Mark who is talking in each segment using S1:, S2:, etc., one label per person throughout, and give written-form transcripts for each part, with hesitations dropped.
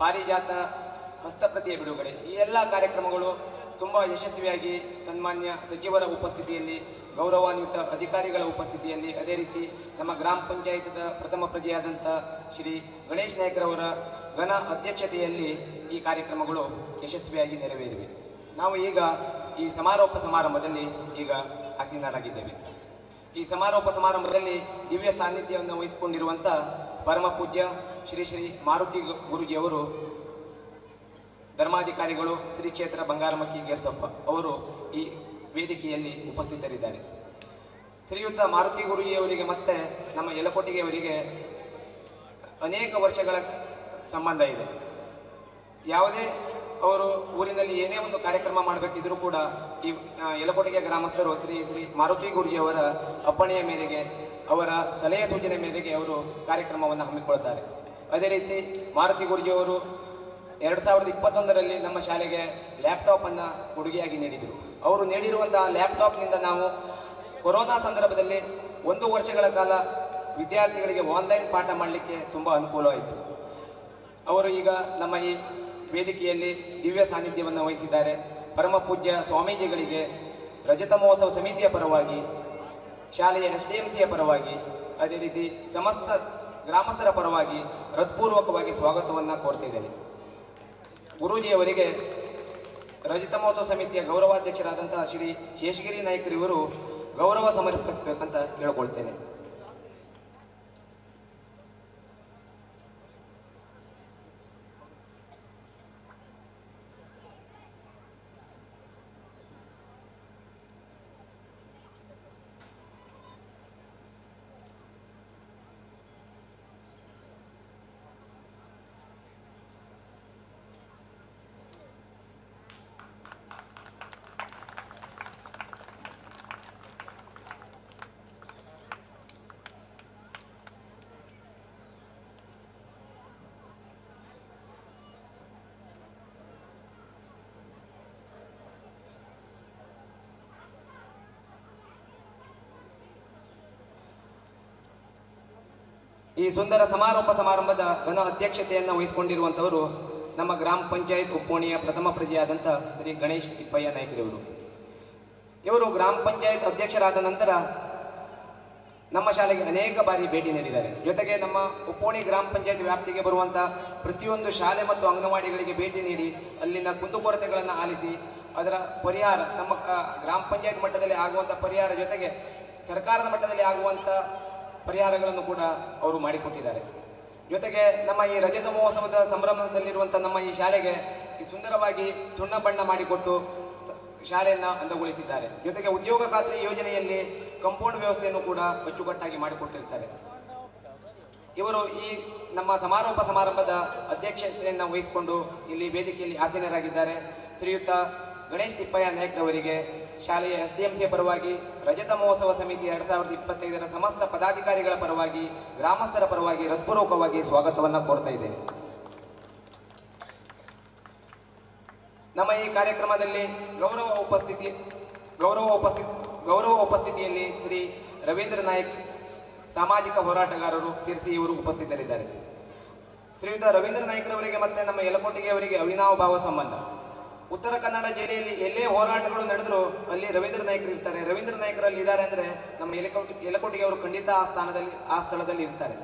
S1: ಪಾರಿಜಾತ ಹಸ್ತಪ್ರತಿಯ ಬಿಡುಗಡೆ, ಈ ಎಲ್ಲ ಕಾರ್ಯಕ್ರಮಗಳು ತುಂಬ ಯಶಸ್ವಿಯಾಗಿ ಸನ್ಮಾನ್ಯ ಸಚಿವರ ಉಪಸ್ಥಿತಿಯಲ್ಲಿ, ಗೌರವಾನ್ವಿತ ಅಧಿಕಾರಿಗಳ ಉಪಸ್ಥಿತಿಯಲ್ಲಿ, ಅದೇ ರೀತಿ ನಮ್ಮ ಗ್ರಾಮ ಪಂಚಾಯತದ ಪ್ರಥಮ ಪ್ರಜೆಯಾದಂಥ ಶ್ರೀ ಗಣೇಶ್ ನಾಯ್ಕರವರ ಘನ ಅಧ್ಯಕ್ಷತೆಯಲ್ಲಿ ಈ ಕಾರ್ಯಕ್ರಮಗಳು ಯಶಸ್ವಿಯಾಗಿ ನೆರವೇರಿವೆ. ನಾವು ಈಗ ಈ ಸಮಾರೋಪ ಸಮಾರಂಭದಲ್ಲಿ ಈಗ ಆಸೀನರಾಗಿದ್ದೇವೆ. ಈ ಸಮಾರೋಪ ಸಮಾರಂಭದಲ್ಲಿ ದಿವ್ಯ ಸಾನ್ನಿಧ್ಯವನ್ನು ವಹಿಸಿಕೊಂಡಿರುವಂಥ ಪರಮ ಪೂಜ್ಯ ಶ್ರೀ ಶ್ರೀ ಮಾರುತಿ ಗುರೂಜಿಯವರು, ಧರ್ಮಾಧಿಕಾರಿಗಳು ಶ್ರೀ ಕ್ಷೇತ್ರ ಬಂಗಾರಮಕ್ಕಿ ಗೇರ್ಸೊಪ್ಪ ಅವರು ಈ ವೇದಿಕೆಯಲ್ಲಿ ಉಪಸ್ಥಿತರಿದ್ದಾರೆ. ಶ್ರೀಯುತ ಮಾರುತಿ ಗುರೂಜಿಯವರಿಗೆ ಮತ್ತು ನಮ್ಮ ಯಲಕೋಟೆಯವರಿಗೆ ಅನೇಕ ವರ್ಷಗಳ ಸಂಬಂಧ ಇದೆ. ಯಾವುದೇ ಅವರು ಊರಿನಲ್ಲಿ ಏನೇ ಒಂದು ಕಾರ್ಯಕ್ರಮ ಮಾಡಬೇಕಿದ್ರೂ ಕೂಡ ಈ ಯಲಕೋಟೆಯ ಗ್ರಾಮಸ್ಥರು ಶ್ರೀ ಶ್ರೀ ಮಾರುತಿ ಗುರೂಜಿಯವರ ಅಪ್ಪಣೆಯ ಮೇರೆಗೆ, ಅವರ ಸಲಹೆ ಸೂಚನೆ ಮೇರೆಗೆ ಅವರು ಕಾರ್ಯಕ್ರಮವನ್ನು ಹಮ್ಮಿಕೊಳ್ತಾರೆ. ಅದೇ ರೀತಿ ಮಾರುತಿ ಗುರೂಜಿಯವರು 2021ರಲ್ಲಿ ನಮ್ಮ ಶಾಲೆಗೆ ಲ್ಯಾಪ್ಟಾಪನ್ನು ಕೊಡುಗೆಯಾಗಿ ನೀಡಿದರು. ಅವರು ನೀಡಿರುವಂತಹ ಲ್ಯಾಪ್ಟಾಪ್ನಿಂದ ನಾವು ಕೊರೋನಾ ಸಂದರ್ಭದಲ್ಲಿ 1 ವರ್ಷಗಳ ಕಾಲ ವಿದ್ಯಾರ್ಥಿಗಳಿಗೆ ಆನ್ಲೈನ್ ಪಾಠ ಮಾಡಲಿಕ್ಕೆ ತುಂಬ ಅನುಕೂಲವಾಯಿತು. ಅವರು ಈಗ ನಮ್ಮ ಈ ವೇದಿಕೆಯಲ್ಲಿ ದಿವ್ಯ ಸಾನ್ನಿಧ್ಯವನ್ನು ವಹಿಸಿದ್ದಾರೆ. ಪರಮ ಪೂಜ್ಯ ಸ್ವಾಮೀಜಿಗಳಿಗೆ ರಜತ ಮಹೋತ್ಸವ ಸಮಿತಿಯ ಪರವಾಗಿ, ಶಾಲೆಯ SDMCಯ ಪರವಾಗಿ, ಅದೇ ರೀತಿ ಸಮಸ್ತ ಗ್ರಾಮಸ್ಥರ ಪರವಾಗಿ ಹೃತ್ಪೂರ್ವಕವಾಗಿ ಸ್ವಾಗತವನ್ನು ಕೋರ್ತಿದ್ದೇನೆ. ಗುರೂಜಿಯವರಿಗೆ ರಜತ ಮಹೋತ್ಸವ ಸಮಿತಿಯ ಗೌರವಾಧ್ಯಕ್ಷರಾದಂತಹ ಶ್ರೀ ಶೇಷಗಿರಿ ನಾಯ್ಕರಿವರು ಗೌರವ ಸಮರ್ಪಿಸಬೇಕಂತ ಕೇಳಿಕೊಳ್ತೇನೆ. ಈ ಸುಂದರ ಸಮಾರೋಪ ಸಮಾರಂಭದ ಘನ ಅಧ್ಯಕ್ಷತೆಯನ್ನು ವಹಿಸಿಕೊಂಡಿರುವಂಥವರು ನಮ್ಮ ಗ್ರಾಮ ಪಂಚಾಯತ್ ಉಪೋಣಿಯ ಪ್ರಥಮ ಪ್ರಜೆಯಾದಂಥ ಶ್ರೀ ಗಣೇಶ್ ತಿಪ್ಪಯ್ಯ ನಾಯ್ಕರವರು. ಇವರು ಗ್ರಾಮ ಪಂಚಾಯತ್ ಅಧ್ಯಕ್ಷರಾದ ನಂತರ ನಮ್ಮ ಶಾಲೆಗೆ ಅನೇಕ ಬಾರಿ ಭೇಟಿ ನೀಡಿದ್ದಾರೆ. ಜೊತೆಗೆ ನಮ್ಮ ಉಪೋಣಿ ಗ್ರಾಮ ಪಂಚಾಯತ್ ವ್ಯಾಪ್ತಿಗೆ ಬರುವಂಥ ಪ್ರತಿಯೊಂದು ಶಾಲೆ ಮತ್ತು ಅಂಗನವಾಡಿಗಳಿಗೆ ಭೇಟಿ ನೀಡಿ ಅಲ್ಲಿನ ಕುಂದುಕೊರತೆಗಳನ್ನು ಆಲಿಸಿ ಅದರ ಪರಿಹಾರ, ನಮ್ಮ ಗ್ರಾಮ ಪಂಚಾಯತ್ ಮಟ್ಟದಲ್ಲಿ ಆಗುವಂಥ ಪರಿಹಾರ ಜೊತೆಗೆ ಸರ್ಕಾರದ ಮಟ್ಟದಲ್ಲಿ ಆಗುವಂಥ ಪರಿಹಾರಗಳನ್ನು ಕೂಡ ಅವರು ಮಾಡಿಕೊಟ್ಟಿದ್ದಾರೆ. ಜೊತೆಗೆ ನಮ್ಮ ಈ ರಜತ ಮಹೋತ್ಸವದ ಸಂಭ್ರಮದಲ್ಲಿರುವಂಥ ನಮ್ಮ ಈ ಶಾಲೆಗೆ ಈ ಸುಂದರವಾಗಿ ಸುಣ್ಣ ಬಣ್ಣ ಮಾಡಿಕೊಟ್ಟು ಶಾಲೆಯನ್ನು ಅಂದಗೊಳಿಸಿದ್ದಾರೆ. ಜೊತೆಗೆ ಉದ್ಯೋಗ ಖಾತ್ರಿ ಯೋಜನೆಯಲ್ಲಿ ಕಂಪೌಂಡ್ ವ್ಯವಸ್ಥೆಯನ್ನು ಕೂಡ ಅಚ್ಚುಕಟ್ಟಾಗಿ ಮಾಡಿಕೊಟ್ಟಿರ್ತಾರೆ. ಇವರು ಈ ನಮ್ಮ ಸಮಾರೋಪ ಸಮಾರಂಭದ ಅಧ್ಯಕ್ಷತೆಯನ್ನು ವಹಿಸಿಕೊಂಡು ಇಲ್ಲಿ ವೇದಿಕೆಯಲ್ಲಿ ಆಸೀನರಾಗಿದ್ದಾರೆ. ಶ್ರೀಯುತ ಗಣೇಶ್ ತಿಪ್ಪಯ್ಯ ನಾಯ್ಕರವರಿಗೆ ಶಾಲೆಯ SDMCಯ ಪರವಾಗಿ, ರಜತ ಮಹೋತ್ಸವ ಸಮಿತಿ 2025ರ ಸಮಸ್ತ ಪದಾಧಿಕಾರಿಗಳ ಪರವಾಗಿ, ಗ್ರಾಮಸ್ಥರ ಪರವಾಗಿ ಹೃತ್ಪೂರ್ವಕವಾಗಿ ಸ್ವಾಗತವನ್ನು ಕೋರ್ತಾ ಇದ್ದೇನೆ. ನಮ್ಮ ಈ ಕಾರ್ಯಕ್ರಮದಲ್ಲಿ ಗೌರವ ಉಪಸ್ಥಿತಿಯಲ್ಲಿ ಶ್ರೀ ರವೀಂದ್ರ ನಾಯ್ಕ್, ಸಾಮಾಜಿಕ ಹೋರಾಟಗಾರರು, ಸಿರ್ಸಿ ಇವರು ಉಪಸ್ಥಿತರಿದ್ದಾರೆ. ಶ್ರೀಯುತ ರವೀಂದ್ರ ನಾಯ್ಕರವರಿಗೆ ಮತ್ತು ನಮ್ಮ ಯಲಕೋಟೆಯವರಿಗೆ ಅವಿನಾಭಾವ ಸಂಬಂಧ. ಉತ್ತರ ಕನ್ನಡ ಜಿಲ್ಲೆಯಲ್ಲಿ ಎಲ್ಲೇ ಹೋರಾಟಗಳು ನಡೆದರೂ ಅಲ್ಲಿ ರವೀಂದ್ರ ನಾಯ್ಕರು ಇರ್ತಾರೆ. ರವೀಂದ್ರ ನಾಯ್ಕರಲ್ಲಿ ಇದ್ದಾರೆ ಅಂದರೆ ನಮ್ಮ ಯಲಕೋಟೆಯವರು ಖಂಡಿತ ಆ ಸ್ಥಳದಲ್ಲಿ ಇರ್ತಾರೆ.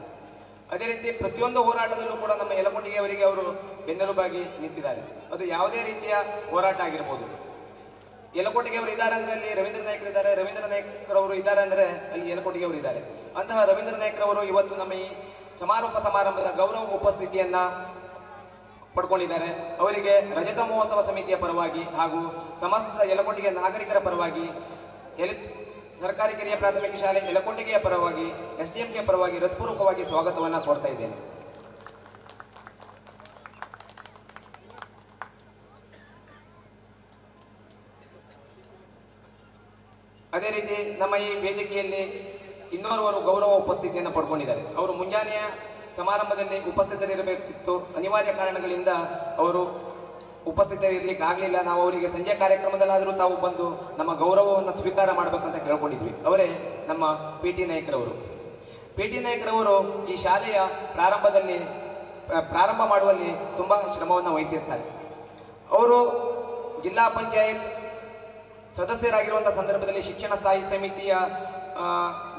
S1: ಅದೇ ರೀತಿ ಪ್ರತಿಯೊಂದು ಹೋರಾಟದಲ್ಲೂ ಕೂಡ ನಮ್ಮ ಯಲಕೋಟೆಯವರಿಗೆ ಅವರು ಬೆನ್ನೆಲುಬಾಗಿ ನಿಂತಿದ್ದಾರೆ. ಅದು ಯಾವುದೇ ರೀತಿಯ ಹೋರಾಟ ಆಗಿರ್ಬೋದು. ಯಲಕೋಟೆಯವರು ಇದ್ದಾರೆ ಅಂದರೆ ಅಲ್ಲಿ ರವೀಂದ್ರ ನಾಯ್ಕರು ಇದ್ದಾರೆ, ರವೀಂದ್ರ ನಾಯ್ಕರವರು ಇದ್ದಾರೆ ಅಂದರೆ ಅಲ್ಲಿ ಯಲಕೋಟೆಯವರು ಇದ್ದಾರೆ. ಅಂತಹ ರವೀಂದ್ರ ನಾಯ್ಕರವರು ಇವತ್ತು ನಮ್ಮ ಈ ಸಮಾರೋಪ ಸಮಾರಂಭದ ಗೌರವ ಉಪಸ್ಥಿತಿಯನ್ನು ಪಡ್ಕೊಂಡಿದ್ದಾರೆ. ಅವರಿಗೆ ರಜತ ಮಹೋತ್ಸವ ಸಮಿತಿಯ ಪರವಾಗಿ ಹಾಗೂ ಸಮಸ್ತ ಯಲಕೋಟೆಯ ನಾಗರಿಕರ ಪರವಾಗಿ, ಸರ್ಕಾರಿ ಕಿರಿಯ ಪ್ರಾಥಮಿಕ ಶಾಲೆ ಯಲಕೋಟೆಯ ಪರವಾಗಿ, SDMCಯ ಪರವಾಗಿ ಹೃತ್ಪೂರ್ವಕವಾಗಿ ಸ್ವಾಗತವನ್ನು ಕೋರ್ತಾ ಇದ್ದೇನೆ. ಅದೇ ರೀತಿ ನಮ್ಮ ಈ ವೇದಿಕೆಯಲ್ಲಿ ಇನ್ನೋರ್ವರು ಗೌರವ ಉಪಸ್ಥಿತಿಯನ್ನು ಪಡ್ಕೊಂಡಿದ್ದಾರೆ. ಅವರು ಮುಂಜಾನೆಯ ಸಮಾರಂಭದಲ್ಲಿ ಉಪಸ್ಥಿತರಿರಬೇಕಿತ್ತು. ಅನಿವಾರ್ಯ ಕಾರಣಗಳಿಂದ ಅವರು ಉಪಸ್ಥಿತರಿರ್ಲಿಕ್ಕೆ ಆಗಲಿಲ್ಲ. ನಾವು ಅವರಿಗೆ ಸಂಜೆ ಕಾರ್ಯಕ್ರಮದಲ್ಲಾದರೂ ತಾವು ಬಂದು ನಮ್ಮ ಗೌರವವನ್ನು ಸ್ವೀಕಾರ ಮಾಡಬೇಕಂತ ಕೇಳ್ಕೊಂಡಿದ್ವಿ. ಅವರೇ ನಮ್ಮ PT ನಾಯ್ಕರವರು. PT ನಾಯ್ಕರವರು ಈ ಶಾಲೆಯ ಪ್ರಾರಂಭದಲ್ಲಿ ಪ್ರಾರಂಭ ಮಾಡುವಲ್ಲಿ ತುಂಬ ಶ್ರಮವನ್ನು ವಹಿಸಿರ್ತಾರೆ. ಅವರು ಜಿಲ್ಲಾ ಪಂಚಾಯತ್ ಸದಸ್ಯರಾಗಿರುವಂಥ ಸಂದರ್ಭದಲ್ಲಿ ಶಿಕ್ಷಣ ಸ್ಥಾಯಿ ಸಮಿತಿಯ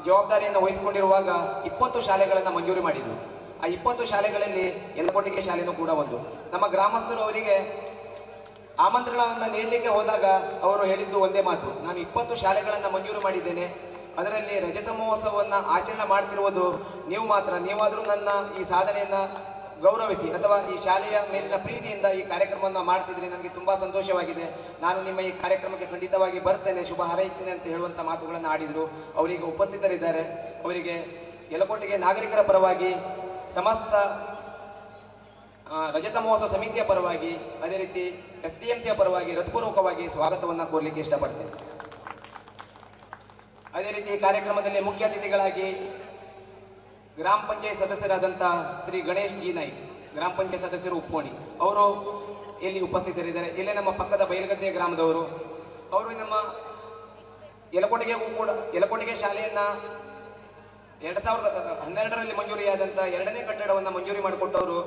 S1: ಜವಾಬ್ದಾರಿಯನ್ನು ವಹಿಸಿಕೊಂಡಿರುವಾಗ 20 ಶಾಲೆಗಳನ್ನು ಮಂಜೂರು ಮಾಡಿದರು. ಆ 20 ಶಾಲೆಗಳಲ್ಲಿ ಯಲಕೋಟೆಗೆ ಶಾಲೆನೂ ಕೂಡ ಒಂದು. ನಮ್ಮ ಗ್ರಾಮಸ್ಥರು ಅವರಿಗೆ ಆಮಂತ್ರಣವನ್ನು ನೀಡಲಿಕ್ಕೆ ಹೋದಾಗ ಅವರು ಹೇಳಿದ್ದು ಒಂದೇ ಮಾತು, ನಾನು 20 ಶಾಲೆಗಳನ್ನು ಮಂಜೂರು ಮಾಡಿದ್ದೇನೆ, ಅದರಲ್ಲಿ ರಜತ ಮಹೋತ್ಸವವನ್ನು ಆಚರಣೆ ಮಾಡ್ತಿರುವುದು ನೀವು ಮಾತ್ರ, ನೀವಾದರೂ ನನ್ನ ಈ ಸಾಧನೆಯನ್ನು ಗೌರವಿಸಿ ಅಥವಾ ಈ ಶಾಲೆಯ ಮೇಲಿನ ಪ್ರೀತಿಯಿಂದ ಈ ಕಾರ್ಯಕ್ರಮವನ್ನು ಮಾಡ್ತಿದ್ರೆ ನನಗೆ ತುಂಬ ಸಂತೋಷವಾಗಿದೆ, ನಾನು ನಿಮ್ಮ ಈ ಕಾರ್ಯಕ್ರಮಕ್ಕೆ ಖಂಡಿತವಾಗಿ ಬರ್ತೇನೆ, ಶುಭ ಹಾರೈಸ್ತೇನೆ ಅಂತ ಹೇಳುವಂಥ ಮಾತುಗಳನ್ನು ಆಡಿದರು. ಅವರಿಗೆ ಉಪಸ್ಥಿತರಿದ್ದಾರೆ. ಅವರಿಗೆ ಯಲಕೋಟೆಗೆ ನಾಗರಿಕರ ಪರವಾಗಿ, ಸಮಸ್ತ ರಜತ ಮಹೋತ್ಸವ ಸಮಿತಿಯ ಪರವಾಗಿ, ಅದೇ ರೀತಿ SDMCಯ ಪರವಾಗಿ ಹೃತ್ಪೂರ್ವಕವಾಗಿ ಸ್ವಾಗತವನ್ನು ಕೋರಲಿಕ್ಕೆ ಇಷ್ಟಪಡ್ತೇನೆ. ಅದೇ ರೀತಿ ಈ ಕಾರ್ಯಕ್ರಮದಲ್ಲಿ ಮುಖ್ಯ ಅತಿಥಿಗಳಾಗಿ ಗ್ರಾಮ ಪಂಚಾಯತ್ ಸದಸ್ಯರಾದಂಥ ಶ್ರೀ ಗಣೇಶ್ ಜಿ ನಾಯ್ಕ್, ಗ್ರಾಮ ಪಂಚಾಯತ್ ಸದಸ್ಯರು ಉಪ್ಪೋಣಿ, ಅವರು ಇಲ್ಲಿ ಉಪಸ್ಥಿತರಿದ್ದಾರೆ. ಇಲ್ಲೇ ನಮ್ಮ ಪಕ್ಕದ ಬೈಲಗದ್ದೆ ಗ್ರಾಮದವರು. ಅವರು ನಮ್ಮ ಯಲಕೋಟೆಗೆ ಶಾಲೆಯನ್ನು 2012ರಲ್ಲಿ ಮಂಜೂರಿಯಾದಂಥ 2ನೇ ಕಟ್ಟಡವನ್ನು ಮಂಜೂರಿ ಮಾಡಿಕೊಟ್ಟವರು,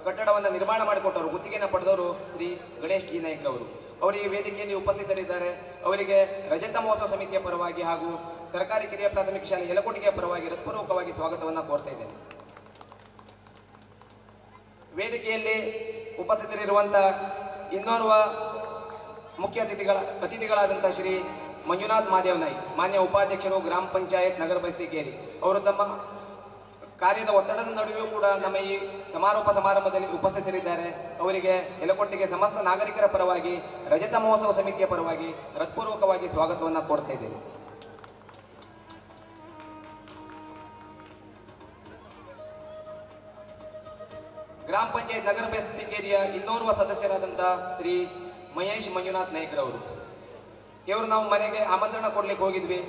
S1: ಕಟ್ಟಡವನ್ನು ನಿರ್ಮಾಣ ಮಾಡಿಕೊಟ್ಟವರು, ಗುತ್ತಿಗೆಯನ್ನು ಪಡೆದವರು ಶ್ರೀ ಗಣೇಶ್ ಜಿ ನಾಯ್ಕ್ ಅವರು. ಅವರಿಗೆ ವೇದಿಕೆಯಲ್ಲಿ ಉಪಸ್ಥಿತರಿದ್ದಾರೆ. ಅವರಿಗೆ ರಜತ ಮಹೋತ್ಸವ ಸಮಿತಿಯ ಪರವಾಗಿ ಹಾಗೂ ಸರ್ಕಾರಿ ಕಿರಿಯ ಪ್ರಾಥಮಿಕ ಶಾಲೆ ಯಲಕೋಟೆಗೆ ಪರವಾಗಿ ಹೃತ್ಪೂರ್ವಕವಾಗಿ ಸ್ವಾಗತವನ್ನು ಕೋರ್ತಾ ಇದ್ದೇನೆ. ವೇದಿಕೆಯಲ್ಲಿ ಉಪಸ್ಥಿತರಿರುವಂಥ ಇನ್ನೋರ್ವ ಮುಖ್ಯ ಅತಿಥಿಗಳಾದಂಥ ಶ್ರೀ ಮಂಜುನಾಥ್ ಮಾದೇವ್ ನಾಯ್ಕ್, ಮಾನ್ಯ ಉಪಾಧ್ಯಕ್ಷರು, ಗ್ರಾಮ ಪಂಚಾಯತ್ ನಗರ ಬಸ್ತಿ ಕೇರಿ. ಅವರು ತಮ್ಮ ಕಾರ್ಯದ ಒತ್ತಡದ ನಡುವೆಯೂ ಕೂಡ ನಮ್ಮ ಈ ಸಮಾರೋಪ ಸಮಾರಂಭದಲ್ಲಿ ಉಪಸ್ಥಿತರಿದ್ದಾರೆ. ಅವರಿಗೆ ಯಲಕೋಟೆಗೆ ಸಮಸ್ತ ನಾಗರಿಕರ ಪರವಾಗಿ, ರಜತ ಮಹೋತ್ಸವ ಸಮಿತಿಯ ಪರವಾಗಿ ಹೃತ್ಪೂರ್ವಕವಾಗಿ ಸ್ವಾಗತವನ್ನು ಕೋರ್ತಾ ಇದ್ದೇನೆ. ಗ್ರಾಮ ಪಂಚಾಯತ್ ನಗರ ಬೆಸ್ತಿಕೇರಿಯ ಇನ್ನೋರ್ವ ಸದಸ್ಯರಾದಂಥ ಶ್ರೀ ಮಹೇಶ್ ಮಂಜುನಾಥ್ ನಾಯ್ಕರವರು. ಇವರು ನಾವು ಮನೆಗೆ ಆಮಂತ್ರಣ ಕೊಡ್ಲಿಕ್ಕೆ ಹೋಗಿದ್ವಿ.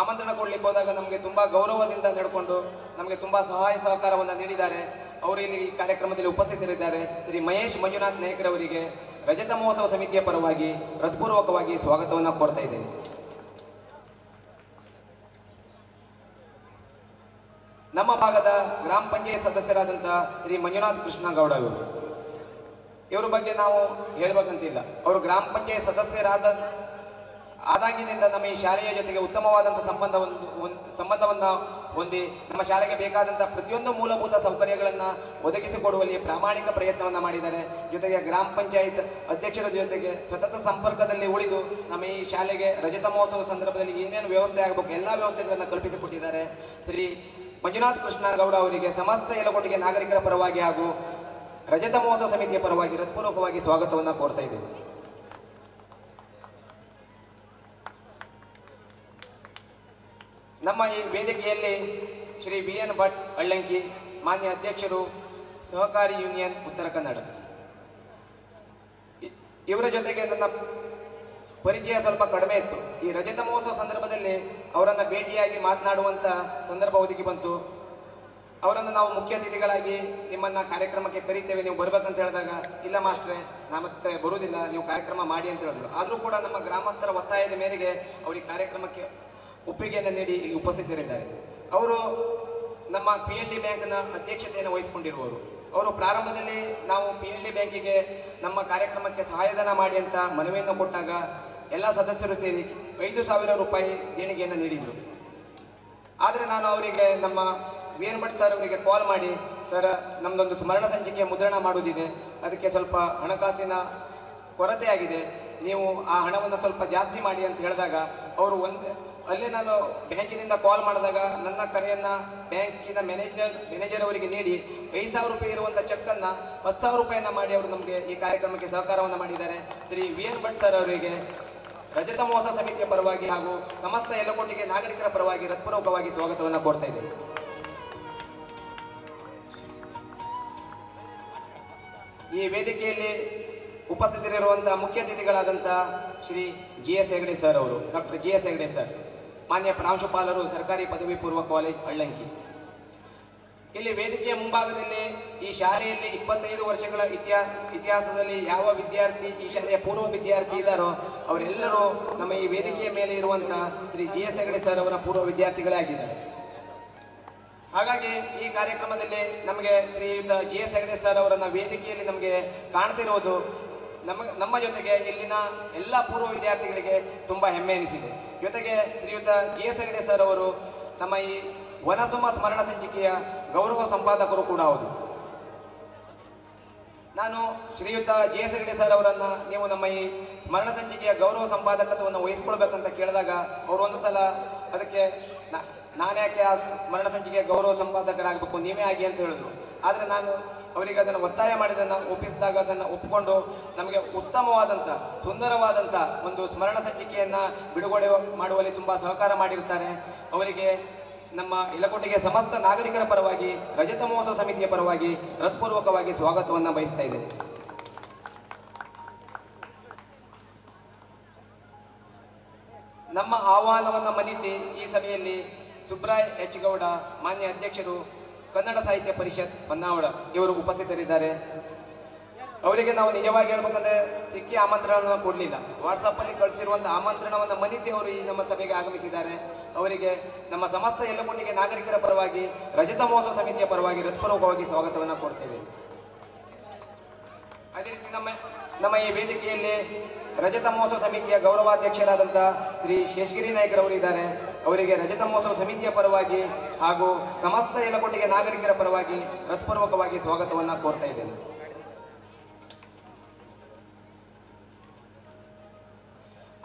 S1: ಆಮಂತ್ರಣ ಕೊಡ್ಲಿಕ್ಕೆ ಹೋದಾಗ ನಮಗೆ ತುಂಬ ಗೌರವದಿಂದ ನಡ್ಕೊಂಡು ನಮಗೆ ತುಂಬ ಸಹಾಯ ಸಹಕಾರವನ್ನು ನೀಡಿದ್ದಾರೆ. ಅವರು ಇಲ್ಲಿ ಈ ಕಾರ್ಯಕ್ರಮದಲ್ಲಿ ಉಪಸ್ಥಿತರಿದ್ದಾರೆ. ಶ್ರೀ ಮಹೇಶ್ ಮಂಜುನಾಥ್ ನಾಯ್ಕರವರಿಗೆ ರಜತ ಮಹೋತ್ಸವ ಸಮಿತಿಯ ಪರವಾಗಿ ಹೃತ್ಪೂರ್ವಕವಾಗಿ ಸ್ವಾಗತವನ್ನು ಕೋರ್ತಾ ಇದ್ದೇನೆ. ನಮ್ಮ ಭಾಗದ ಗ್ರಾಮ ಪಂಚಾಯತ್ ಸದಸ್ಯರಾದಂಥ ಶ್ರೀ ಮಂಜುನಾಥ್ ಕೃಷ್ಣ ಗೌಡ ಅವರು, ಇವರ ಬಗ್ಗೆ ನಾವು ಹೇಳಬೇಕಂತಿಲ್ಲ. ಅವರು ಗ್ರಾಮ ಪಂಚಾಯತ್ ಆದಾಗಿನಿಂದ ನಮ್ಮ ಈ ಶಾಲೆಯ ಜೊತೆಗೆ ಉತ್ತಮವಾದಂಥ ಸಂಬಂಧವನ್ನು ಹೊಂದಿ ನಮ್ಮ ಶಾಲೆಗೆ ಬೇಕಾದಂಥ ಪ್ರತಿಯೊಂದು ಮೂಲಭೂತ ಸೌಕರ್ಯಗಳನ್ನು ಒದಗಿಸಿಕೊಡುವಲ್ಲಿ ಪ್ರಾಮಾಣಿಕ ಪ್ರಯತ್ನವನ್ನು ಮಾಡಿದ್ದಾರೆ. ಜೊತೆಗೆ ಗ್ರಾಮ ಪಂಚಾಯತ್ ಅಧ್ಯಕ್ಷರ ಜೊತೆಗೆ ಸತತ ಸಂಪರ್ಕದಲ್ಲಿ ಉಳಿದು ನಮ್ಮ ಈ ಶಾಲೆಗೆ ರಜತ ಮಹೋತ್ಸವ ಸಂದರ್ಭದಲ್ಲಿ ಏನೇನು ವ್ಯವಸ್ಥೆ ಆಗಬೇಕು ಎಲ್ಲ ವ್ಯವಸ್ಥೆಗಳನ್ನು ಕಲ್ಪಿಸಿಕೊಟ್ಟಿದ್ದಾರೆ. ಶ್ರೀ ಮಂಜುನಾಥ್ ಕೃಷ್ಣ ಗೌಡ ಅವರಿಗೆ ಸಮಸ್ತ ಯಲಕೋಟೆಗೆ ನಾಗರಿಕರ ಪರವಾಗಿ ಹಾಗೂ ರಜತ ಮಹೋತ್ಸವ ಸಮಿತಿಯ ಪರವಾಗಿ ಹೃತ್ಪೂರ್ವಕವಾಗಿ ಸ್ವಾಗತವನ್ನು ಕೋರ್ತಾ ಇದ್ದೇವೆ. ನಮ್ಮ ಈ ವೇದಿಕೆಯಲ್ಲಿ ಶ್ರೀ BN ಭಟ್ ಅಳ್ಳಂಕಿ, ಮಾನ್ಯ ಅಧ್ಯಕ್ಷರು, ಸಹಕಾರಿ ಯೂನಿಯನ್ ಉತ್ತರ ಕನ್ನಡ. ಇವರ ಜೊತೆಗೆ ನನ್ನ ಪರಿಚಯ ಸ್ವಲ್ಪ ಕಡಿಮೆ ಇತ್ತು. ಈ ರಜತ ಮಹೋತ್ಸವ ಸಂದರ್ಭದಲ್ಲಿ ಅವರನ್ನು ಭೇಟಿಯಾಗಿ ಮಾತನಾಡುವಂಥ ಸಂದರ್ಭ ಒದಗಿ ಬಂತು. ಅವರನ್ನು ನಾವು ಮುಖ್ಯ ಅತಿಥಿಗಳಾಗಿ ನಿಮ್ಮನ್ನು ಕಾರ್ಯಕ್ರಮಕ್ಕೆ ಕರೀತೇವೆ, ನೀವು ಬರ್ಬೇಕಂತ ಹೇಳಿದಾಗ, ಇಲ್ಲ ಮಾಸ್ಟ್ರೆ ನಾ ಮತ್ತೆ ಬರುವುದಿಲ್ಲ, ನೀವು ಕಾರ್ಯಕ್ರಮ ಮಾಡಿ ಅಂತ ಹೇಳಿದ್ರು. ಆದರೂ ಕೂಡ ನಮ್ಮ ಗ್ರಾಮಸ್ಥರ ಒತ್ತಾಯದ ಮೇರೆಗೆ ಅವರಿಗೆ ಕಾರ್ಯಕ್ರಮಕ್ಕೆ ಒಪ್ಪಿಗೆಯನ್ನು ನೀಡಿ ಇಲ್ಲಿ ಉಪಸ್ಥಿತರಿದ್ದಾರೆ. ಅವರು ನಮ್ಮ PLD ಬ್ಯಾಂಕ್ನ ಅಧ್ಯಕ್ಷತೆಯನ್ನು ವಹಿಸಿಕೊಂಡಿರುವವರು. ಅವರು ಪ್ರಾರಂಭದಲ್ಲಿ ನಾವು PLD ಬ್ಯಾಂಕಿಗೆ ನಮ್ಮ ಕಾರ್ಯಕ್ರಮಕ್ಕೆ ಸಹಾಯಧನ ಮಾಡಿ ಅಂತ ಮನವಿಯನ್ನು ಕೊಟ್ಟಾಗ ಎಲ್ಲ ಸದಸ್ಯರು ಸೇರಿ 5,000 ರೂಪಾಯಿ ದೇಣಿಗೆಯನ್ನು ನೀಡಿದರು. ಆದರೆ ನಾನು ಅವರಿಗೆ ನಮ್ಮ BN ಭಟ್ ಸರ್ ಅವರಿಗೆ ಕಾಲ್ ಮಾಡಿ, ಸರ್ ನಮ್ಮದೊಂದು ಸ್ಮರಣ ಸಂಚಿಕೆಯ ಮುದ್ರಣ ಮಾಡುವುದಿದೆ, ಅದಕ್ಕೆ ಸ್ವಲ್ಪ ಹಣಕಾಸಿನ ಕೊರತೆಯಾಗಿದೆ, ನೀವು ಆ ಹಣವನ್ನು ಸ್ವಲ್ಪ ಜಾಸ್ತಿ ಮಾಡಿ ಅಂತ ಹೇಳಿದಾಗ ಅವರು ಅಲ್ಲೇ ನಾನು ಬ್ಯಾಂಕಿನಿಂದ ಕಾಲ್ ಮಾಡಿದಾಗ ನನ್ನ ಕರೆಯನ್ನು ಬ್ಯಾಂಕಿನ ಮ್ಯಾನೇಜರ್ ಅವರಿಗೆ ನೀಡಿ 5,000 ರೂಪಾಯಿ ಇರುವಂಥ ಚೆಕ್ಕನ್ನು 10,000 ರೂಪಾಯಿಯನ್ನು ಮಾಡಿ ಅವರು ನಮಗೆ ಈ ಕಾರ್ಯಕ್ರಮಕ್ಕೆ ಸಹಕಾರವನ್ನು ಮಾಡಿದ್ದಾರೆ. ಶ್ರೀ BN ಭಟ್ ಸರ್ ಅವರಿಗೆ ರಜತ ಮಹೋತ್ಸವ ಸಮಿತಿಯ ಪರವಾಗಿ ಹಾಗೂ ಸಮಸ್ತ ಯಲಕೋಟೆಗೆ ನಾಗರಿಕರ ಪರವಾಗಿ ಹೃತ್ಪೂರ್ವಕವಾಗಿ ಸ್ವಾಗತವನ್ನು ಕೋರ್ತಾ ಇದ್ದೇನೆ. ಈ ವೇದಿಕೆಯಲ್ಲಿ ಉಪಸ್ಥಿತರಿರುವಂತಹ ಮುಖ್ಯ ಅತಿಥಿಗಳಾದಂಥ ಶ್ರೀ GS ಹೆಗಡೆ ಸರ್ ಅವರು, ಡಾಕ್ಟರ್ GS ಹೆಗಡೆ ಸರ್, ಮಾನ್ಯ ಪ್ರಾಂಶುಪಾಲರು, ಸರ್ಕಾರಿ ಪದವಿ ಪೂರ್ವ ಕಾಲೇಜ್ ಅಳ್ಳಂಕಿ. ಇಲ್ಲಿ ವೇದಿಕೆಯ ಮುಂಭಾಗದಲ್ಲಿ ಈ ಶಾಲೆಯಲ್ಲಿ 25 ವರ್ಷಗಳ ಇತಿಹಾಸದಲ್ಲಿ ಯಾವ ವಿದ್ಯಾರ್ಥಿ ಈ ಶಾಲೆಯ ಪೂರ್ವ ವಿದ್ಯಾರ್ಥಿ ಇದ್ದಾರೋ ಅವರೆಲ್ಲರೂ ನಮ್ಮ ಈ ವೇದಿಕೆಯ ಮೇಲೆ ಇರುವಂಥ ಶ್ರೀ GS ಹೆಗಡೆ ಸರ್ ಅವರ ಪೂರ್ವ ವಿದ್ಯಾರ್ಥಿಗಳೇ ಆಗಿದ್ದಾರೆ. ಹಾಗಾಗಿ ಈ ಕಾರ್ಯಕ್ರಮದಲ್ಲಿ ನಮಗೆ ಶ್ರೀಯುತ GS ಹೆಗಡೆ ಸರ್ ಅವರನ್ನ ವೇದಿಕೆಯಲ್ಲಿ ನಮಗೆ ಕಾಣ್ತಿರುವುದು ನಮ್ಮ ಜೊತೆಗೆ ಇಲ್ಲಿನ ಎಲ್ಲ ಪೂರ್ವ ವಿದ್ಯಾರ್ಥಿಗಳಿಗೆ ತುಂಬಾ ಹೆಮ್ಮೆ ಎನಿಸಿದೆ. ಜೊತೆಗೆ ಶ್ರೀಯುತ GS ಹೆಗಡೆ ಸರ್ ಅವರು ನಮ್ಮ ಈ ವನಸುಮ ಸ್ಮರಣ ಸಂಚಿಕೆಯ ಗೌರವ ಸಂಪಾದಕರು ಕೂಡ ಹೌದು. ನಾನು ಶ್ರೀಯುತ GS ಹೆಗಡೆ ಸರ್ ಅವರನ್ನ ನೀವು ನಮ್ಮ ಈ ಸ್ಮರಣ ಸಂಚಿಕೆಯ ಗೌರವ ಸಂಪಾದಕತ್ವವನ್ನು ವಹಿಸ್ಕೊಳ್ಬೇಕಂತ ಕೇಳಿದಾಗ ಅವರು ಒಂದು ಸಲ ಅದಕ್ಕೆ ನಾನು ಯಾಕೆ ಆ ಸ್ಮರಣ ಸಂಚಿಕೆಯ ಗೌರವ ಸಂಪಾದಕರಾಗಬೇಕು, ನೀವೇ ಆಗಿ ಅಂತ ಹೇಳಿದ್ರು. ಆದರೆ ನಾನು ಅವರಿಗೆ ಅದನ್ನು ಒತ್ತಾಯ ಮಾಡಿದ್ದನ್ನು ಒಪ್ಪಿಸಿದಾಗ ಅದನ್ನು ಒಪ್ಪಿಕೊಂಡು ನಮಗೆ ಉತ್ತಮವಾದಂಥ ಸುಂದರವಾದಂಥ ಒಂದು ಸ್ಮರಣ ಸಂಚಿಕೆಯನ್ನು ಬಿಡುಗಡೆ ಮಾಡುವಲ್ಲಿ ತುಂಬ ಸಹಕಾರ ಮಾಡಿರ್ತಾರೆ. ಅವರಿಗೆ ನಮ್ಮ ಇಲಕೋಟೆಗೆ ಸಮಸ್ತ ನಾಗರಿಕರ ಪರವಾಗಿ ರಜತ ಮಹೋತ್ಸವ ಸಮಿತಿಯ ಪರವಾಗಿ ಹೃತ್ಪೂರ್ವಕವಾಗಿ ಸ್ವಾಗತವನ್ನು ಬಯಸ್ತಾ ಇದ್ದೇನೆ. ನಮ್ಮ ಆಹ್ವಾನವನ್ನು ಮನ್ನಿಸಿ ಈ ಸಭೆಯಲ್ಲಿ ಸುಬ್ರಾಯ್ H. ಗೌಡ ಮಾನ್ಯ ಅಧ್ಯಕ್ಷರು ಕನ್ನಡ ಸಾಹಿತ್ಯ ಪರಿಷತ್ ಹೊನ್ನಾವರ ಇವರು ಉಪಸ್ಥಿತರಿದ್ದಾರೆ. ಅವರಿಗೆ ನಾವು ನಿಜವಾಗಿ ಹೇಳ್ಬೇಕಂದ್ರೆ ಸಿಕ್ಕಿ ಆಮಂತ್ರಣವನ್ನು ಕೊಡಲಿಲ್ಲ, ವಾಟ್ಸಪ್ಪಲ್ಲಿ ಕಳಿಸಿರುವಂಥ ಆಮಂತ್ರಣವನ್ನು ಮನ್ನಿಸಿ ಅವರು ಈ ನಮ್ಮ ಸಭೆಗೆ ಆಗಮಿಸಿದ್ದಾರೆ. ಅವರಿಗೆ ನಮ್ಮ ಸಮಸ್ತ ಯಲಕೋಟೆಗೆ ನಾಗರಿಕರ ಪರವಾಗಿ ರಜತ ಮಹೋತ್ಸವ ಸಮಿತಿಯ ಪರವಾಗಿ ಹೃತ್ಪೂರ್ವಕವಾಗಿ ಸ್ವಾಗತವನ್ನು ಕೊಡ್ತೇವೆ. ಅದೇ ರೀತಿ ನಮ್ಮ ಈ ವೇದಿಕೆಯಲ್ಲಿ ರಜತ ಮಹೋತ್ಸವ ಸಮಿತಿಯ ಗೌರವಾಧ್ಯಕ್ಷರಾದಂಥ ಶ್ರೀ ಶೇಷಗಿರಿ ನಾಯ್ಕರವರು ಇದ್ದಾರೆ. ಅವರಿಗೆ ರಜತ ಮಹೋತ್ಸವ ಸಮಿತಿಯ ಪರವಾಗಿ ಹಾಗೂ ಸಮಸ್ತ ಯಲಕೋಟೆಗೆ ನಾಗರಿಕರ ಪರವಾಗಿ ಹೃತ್ಪೂರ್ವಕವಾಗಿ ಸ್ವಾಗತವನ್ನು ಕೋರ್ತಾ ಇದ್ದೇನೆ.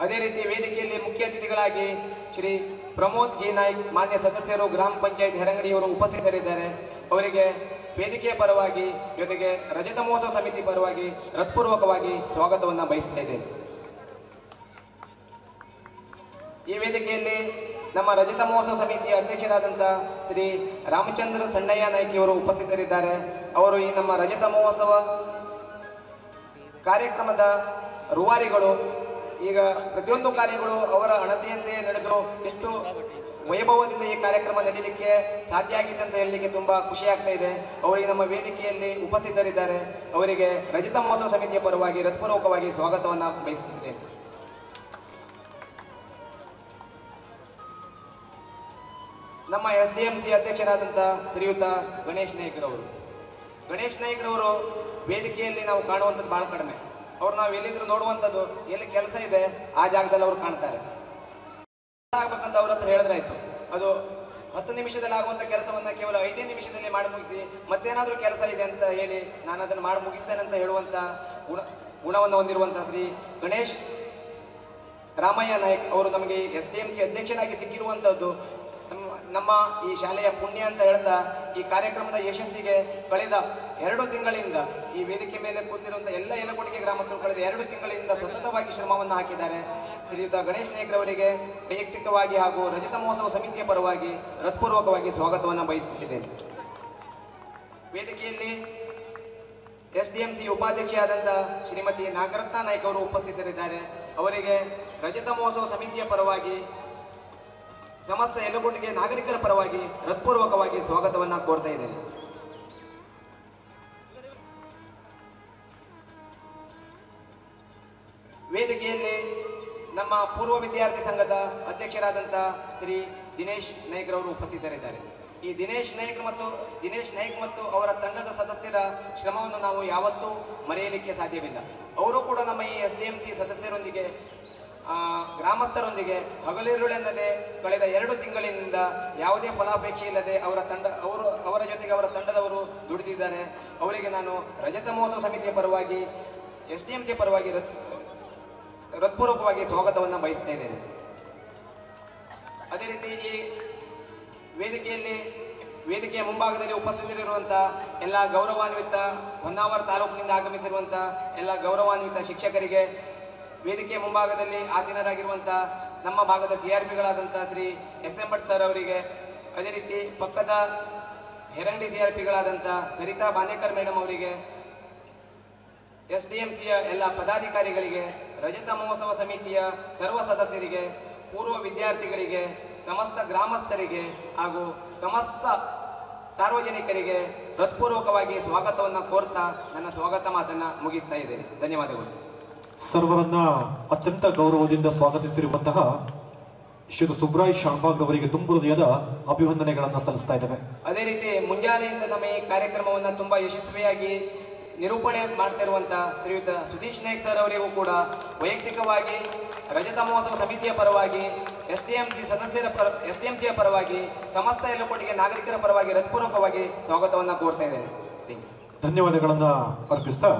S1: ಅದೇ ರೀತಿ ವೇದಿಕೆಯಲ್ಲಿ ಮುಖ್ಯ ಅತಿಥಿಗಳಾಗಿ ಶ್ರೀ ಪ್ರಮೋದ್ ಜಿ ನಾಯ್ಕ್ ಮಾನ್ಯ ಸದಸ್ಯರು ಗ್ರಾಮ ಪಂಚಾಯತ್ ಹೆರಂಗಡಿಯವರು ಉಪಸ್ಥಿತರಿದ್ದಾರೆ. ಅವರಿಗೆ ವೇದಿಕೆಯ ಪರವಾಗಿ ಜೊತೆಗೆ ರಜತ ಮಹೋತ್ಸವ ಸಮಿತಿ ಪರವಾಗಿ ಹೃತ್ಪೂರ್ವಕವಾಗಿ ಸ್ವಾಗತವನ್ನು ಬಯಸ್ತಾ ಇದ್ದೇನೆ. ಈ ವೇದಿಕೆಯಲ್ಲಿ ನಮ್ಮ ರಜತ ಮಹೋತ್ಸವ ಸಮಿತಿಯ ಅಧ್ಯಕ್ಷರಾದಂಥ ಶ್ರೀ ರಾಮಚಂದ್ರ ಸಣ್ಣಯ್ಯ ನಾಯ್ಕಿಯವರು ಉಪಸ್ಥಿತರಿದ್ದಾರೆ. ಅವರು ಈ ನಮ್ಮ ರಜತ ಮಹೋತ್ಸವ ಕಾರ್ಯಕ್ರಮದ ರೂವಾರಿಗಳು. ಈಗ ಪ್ರತಿಯೊಂದು ಕಾರ್ಯಗಳು ಅವರ ಅಣತೆಯಂತೆ ನಡೆದು ಎಷ್ಟು ವೈಭವದಿಂದ ಈ ಕಾರ್ಯಕ್ರಮ ನಡೀಲಿಕ್ಕೆ ಸಾಧ್ಯ ಆಗಿದೆ ಅಂತ ಹೇಳಲಿಕ್ಕೆ ತುಂಬಾ ಖುಷಿ ಆಗ್ತಾ ಇದೆ. ಅವರಿಗೆ ನಮ್ಮ ವೇದಿಕೆಯಲ್ಲಿ ಉಪಸ್ಥಿತರಿದ್ದಾರೆ. ಅವರಿಗೆ ರಜತ ಮಹೋತ್ಸವ ಸಮಿತಿಯ ಪರವಾಗಿ ಹೃತ್ಪೂರ್ವಕವಾಗಿ ಸ್ವಾಗತವನ್ನು ಬಯಸುತ್ತಿದ್ದೇನೆ. ನಮ್ಮ SDMC ಅಧ್ಯಕ್ಷರಾದಂಥ ಶ್ರೀಯುತ ಗಣೇಶ್ ನಾಯ್ಕರವರು. ಗಣೇಶ್ ನಾಯ್ಕರವರು ವೇದಿಕೆಯಲ್ಲಿ ನಾವು ಕಾಣುವಂಥದ್ದು ಬಹಳ ಕಡಿಮೆ. ಅವ್ರು ನಾವು ಎಲ್ಲಿದ್ರು ನೋಡುವಂಥದ್ದು, ಎಲ್ಲಿ ಕೆಲಸ ಇದೆ ಆ ಜಾಗದಲ್ಲಿ ಅವ್ರು ಕಾಣ್ತಾರೆ. ಆಗ್ಬೇಕಂತ ಅವ್ರ ಹತ್ರ ಹೇಳಿದ್ರಾಯ್ತು, ಅದು 10 ನಿಮಿಷದಲ್ಲಿ ಆಗುವಂಥ ಕೆಲಸವನ್ನ ಕೇವಲ 5 ನಿಮಿಷದಲ್ಲಿ ಮಾಡಿ ಮುಗಿಸಿ ಮತ್ತೇನಾದ್ರೂ ಕೆಲಸ ಇದೆ ಅಂತ ಹೇಳಿ ನಾನು ಅದನ್ನು ಮಾಡಿ ಮುಗಿಸ್ತೇನೆ ಅಂತ ಹೇಳುವಂಥ ಗುಣವನ್ನು ಹೊಂದಿರುವಂಥ ಶ್ರೀ ಗಣೇಶ್ ರಾಮಯ್ಯ ನಾಯ್ಕ್ ಅವರು ನಮಗೆ SDMC ಅಧ್ಯಕ್ಷರಾಗಿ ಸಿಕ್ಕಿರುವಂಥದ್ದು ನಮ್ಮ ಈ ಶಾಲೆಯ ಪುಣ್ಯ ಅಂತ ಹೇಳ್ತಾ ಈ ಕಾರ್ಯಕ್ರಮದ ಯಶಸ್ಸಿಗೆ ಕಳೆದ 2 ತಿಂಗಳಿಂದ ಈ ವೇದಿಕೆ ಮೇಲೆ ಕೂತಿರುವಂತಹ ಎಲ್ಲ ಯಲಕೋಟೆಗೆ ಗ್ರಾಮಸ್ಥರು ಕಳೆದ 2 ತಿಂಗಳಿಂದ ಸತತವಾಗಿ ಶ್ರಮವನ್ನು ಹಾಕಿದ್ದಾರೆ. ಶ್ರೀಯುತ ಗಣೇಶ್ ನಾಯ್ಕರವರಿಗೆ ವೈಯಕ್ತಿಕವಾಗಿ ಹಾಗೂ ರಜತ ಮಹೋತ್ಸವ ಸಮಿತಿಯ ಪರವಾಗಿ ಹೃತ್ಪೂರ್ವಕವಾಗಿ ಸ್ವಾಗತವನ್ನು ಬಯಸುತ್ತಿದ್ದೇನೆ. ವೇದಿಕೆಯಲ್ಲಿ SDMC ಉಪಾಧ್ಯಕ್ಷೆಯಾದಂಥ ಶ್ರೀಮತಿ ನಾಗರತ್ನ ನಾಯ್ಕ ಅವರು ಉಪಸ್ಥಿತರಿದ್ದಾರೆ. ಅವರಿಗೆ ರಜತ ಮಹೋತ್ಸವ ಸಮಿತಿಯ ಪರವಾಗಿ ಸಮಸ್ತ ಯಲಕೋಟೆಗೆ ನಾಗರಿಕರ ಪರವಾಗಿ ಹೃತ್ಪೂರ್ವಕವಾಗಿ ಸ್ವಾಗತವನ್ನು ಕೋರ್ತಾ ಇದ್ದೇನೆ. ವೇದಿಕೆಯಲ್ಲಿ ನಮ್ಮ ಪೂರ್ವ ವಿದ್ಯಾರ್ಥಿ ಸಂಘದ ಅಧ್ಯಕ್ಷರಾದಂಥ ಶ್ರೀ ದಿನೇಶ್ ನಾಯ್ಕರವರು ಉಪಸ್ಥಿತರಿದ್ದಾರೆ. ಈ ದಿನೇಶ್ ನಾಯ್ಕ್ ಮತ್ತು ಅವರ ತಂಡದ ಸದಸ್ಯರ ಶ್ರಮವನ್ನು ನಾವು ಯಾವತ್ತೂ ಮರೆಯಲಿಕ್ಕೆ ಸಾಧ್ಯವಿಲ್ಲ. ಅವರು ಕೂಡ ನಮ್ಮ ಈ SDMC ಸದಸ್ಯರೊಂದಿಗೆ ಗ್ರಾಮಸ್ಥರೊಂದಿಗೆ ಹಗಲಿರುಳೆಂದದೆ ಕಳೆದ 2 ತಿಂಗಳಿನಿಂದ ಯಾವುದೇ ಫಲಾಪೇಕ್ಷೆ ಇಲ್ಲದೆ ಅವರ ಜೊತೆಗೆ ಅವರ ತಂಡದವರು ದುಡಿದಿದ್ದಾರೆ. ಅವರಿಗೆ ನಾನು ರಜತ ಮಹೋತ್ಸವ ಸಮಿತಿಯ ಪರವಾಗಿ SDMC ಪರವಾಗಿ ಹೃತ್ಪೂರ್ವಕವಾಗಿ ಸ್ವಾಗತವನ್ನು ಬಯಸ್ತಾ ಇದ್ದೇನೆ. ಅದೇ ರೀತಿ ಈ ವೇದಿಕೆಯ ಮುಂಭಾಗದಲ್ಲಿ ಉಪಸ್ಥಿತರಿರುವಂಥ ಎಲ್ಲ ಗೌರವಾನ್ವಿತ ಹೊನ್ನಾವರ ತಾಲೂಕಿನಿಂದ ಆಗಮಿಸಿರುವಂಥ ಎಲ್ಲ ಗೌರವಾನ್ವಿತ ಶಿಕ್ಷಕರಿಗೆ, ವೇದಿಕೆಯ ಮುಂಭಾಗದಲ್ಲಿ ಆಸೀನರಾಗಿರುವಂಥ ನಮ್ಮ ಭಾಗದ CRPಗಳಾದಂಥ ಶ್ರೀ SM ಭಟ್ ಸರ್ ಅವರಿಗೆ, ಅದೇ ರೀತಿ ಪಕ್ಕದ ಹೆರಂಗಡಿ CRPಗಳಾದಂಥ ಸರಿತಾ ಬಾಂದೇಕರ್ ಮೇಡಮ್ ಅವರಿಗೆ, SDMCಯ ಎಲ್ಲ ಪದಾಧಿಕಾರಿಗಳಿಗೆ, ರಜತ ಮಹೋತ್ಸವ ಸಮಿತಿಯ ಸರ್ವ ಸದಸ್ಯರಿಗೆ, ಪೂರ್ವ ವಿದ್ಯಾರ್ಥಿಗಳಿಗೆ, ಸಮಸ್ತ ಗ್ರಾಮಸ್ಥರಿಗೆ ಹಾಗೂ ಸಮಸ್ತ ಸಾರ್ವಜನಿಕರಿಗೆ ಹೃತ್ಪೂರ್ವಕವಾಗಿ ಸ್ವಾಗತವನ್ನು ಕೋರ್ತಾ ನನ್ನ ಸ್ವಾಗತ ಮಾತನ್ನು ಮುಗಿಸ್ತಾ ಇದ್ದೇನೆ. ಧನ್ಯವಾದಗಳು.
S2: ಸರ್ವರನ್ನ ಅತ್ಯಂತ ಗೌರವದಿಂದ ಸ್ವಾಗತಿಸಿರುವಂತಹ ಶ್ರೀ ಸುಬ್ರಾಯ್ ಶಾಂಬಾಗ್ ಅವರಿಗೆ ತುಂಬು ಹೃದಯದ ಅಭಿವಂದನೆಗಳನ್ನು ಸಲ್ಲಿಸ್ತಾ ಇದ್ದೇವೆ.
S1: ಅದೇ ರೀತಿ ಮುಂಜಾನೆಯಿಂದ ನಮ್ಮ ಈ ಕಾರ್ಯಕ್ರಮವನ್ನು ತುಂಬಾ ಯಶಸ್ವಿಯಾಗಿ ನಿರೂಪಣೆ ಮಾಡ್ತಿರುವಂತ ಶ್ರೀಯುತ ಸುದೀಶ್ ನಾಯ್ಕ್ ಸರ್ ಅವರಿಗೂ ಕೂಡ ವೈಯಕ್ತಿಕವಾಗಿ ರಜತ ಮಹೋತ್ಸವ ಸಮಿತಿಯ ಪರವಾಗಿ ಎಸ್ಡಿಎಂಸಿಯ ಪರವಾಗಿ ಸಮಸ್ತ ಯಲಕೋಟಿಗೆ ನಾಗರಿಕರ ಪರವಾಗಿ ಹೃತ್ಪೂರ್ವಕವಾಗಿ ಸ್ವಾಗತವನ್ನು ಕೋರ್ತಾ ಇದ್ದೇನೆ.
S2: ಧನ್ಯವಾದಗಳನ್ನು ಅರ್ಪಿಸ್ತಾ